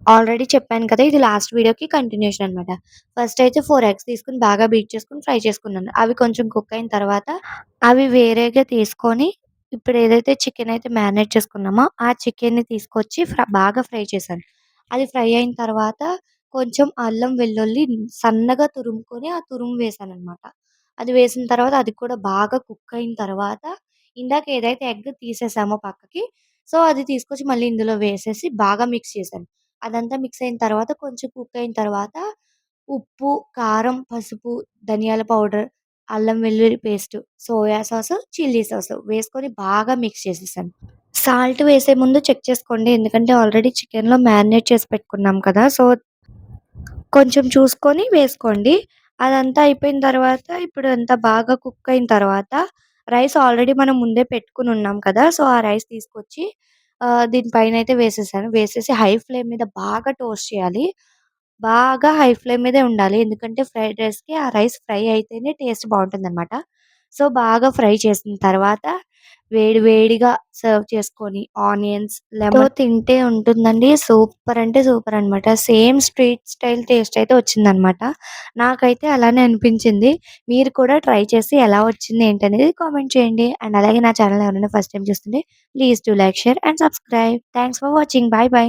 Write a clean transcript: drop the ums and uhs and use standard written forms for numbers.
Already చెప్పాను కదా! ఇది లాస్ట్ వీడియోకి కంటిన్యూషన్ అనమాట. ఫస్ట్ అయితే 4 ఎగ్స్ తీసుకొని బాగా బీట్ చేసుకొని ఫ్రై చేసుకున్నాను. అవి కొంచెం కుక్ అయిన తర్వాత అవి వేరేగా తీసుకొని ఇప్పుడు ఏదైతే చికెన్ అయితే మ్యారినేట్ చేసుకున్నామో ఆ చికెన్‌ని తీసుకొచ్చి బాగా ఫ్రై చేశాను. అది ఫ్రై అయిన తర్వాత కొంచెం అల్లం, వెల్లుల్లి సన్నగా తురుముకొని ఆ తురుము వేశాననమాట. అది వేసిన తర్వాత అది కూడా బాగా కుక్ అయిన తర్వాత ఇందాక ఏదైతే ఎగ్ తీసేసామో పక్కకి, సో, అది తీసుకొచ్చి మళ్ళీ ఇందులో వేసేసి బాగా మిక్స్ చేశాను. అదంతా మిక్స్ అయిన తర్వాత కొంచెం కుక్ అయిన తర్వాత ఉప్పు, కారం, పసుపు, ధనియాల పౌడర్, అల్లం వెల్లుల్లి paste, soya sauce, chilli sauce వేసుకొని బాగా మిక్స్ చేసేసాను. సాల్ట్ వేసే ముందు చెక్ చేసుకోండి. ఎందుకంటే ఆల్రెడీ చికెన్‌లో మ్యారినేట్ చేసి పెట్టుకున్నాం కదా! సో, కొంచెం చూసుకొని వేసుకోండి. అదంతా అయిపోయిన తర్వాత ఇప్పుడు అంతా బాగా కుక్ అయిన తర్వాత రైస్ ఆల్రెడీ మనం ముందే పెట్టుకొనున్నాం కదా! సో, ఆ రైస్ తీసుకొచ్చి దీని పైనైతే వేసేసాను. వేసేసి హై ఫ్లేమ్ మీద బాగా టోస్ట్ చేయాలి. బాగా హై ఫ్లేమ్ మీదే ఉండాలి. ఎందుకంటే ఫ్రైడ్ రైస్‌కి ఆ రైస్ ఫ్రై అయితేనే టేస్ట్ బావుంటుందనమాట. సో, బాగా ఫ్రై చేసిన తర్వాత వేడి వేడిగా సర్వ్ చేసుకొని ఆనియన్స్, లెమన్‌తో తింటే ఉంటుందండి. సూపర్ అంటే సూపర్ అనమాట. సేమ్ స్ట్రీట్ స్టైల్ టేస్ట్ అయితే వచ్చిందనమాట. నాకైతే అలానే అనిపించింది. మీరు కూడా ట్రై చేసి ఎలా వచ్చింది ఏంటనేది కామెంట్ చేయండి. అండ్ అలాగే నా ఛానెల్ ఎవరైనా ఫస్ట్ టైమ్ చూస్తుంటే please do like, share and subscribe. Thanks for watching. By by.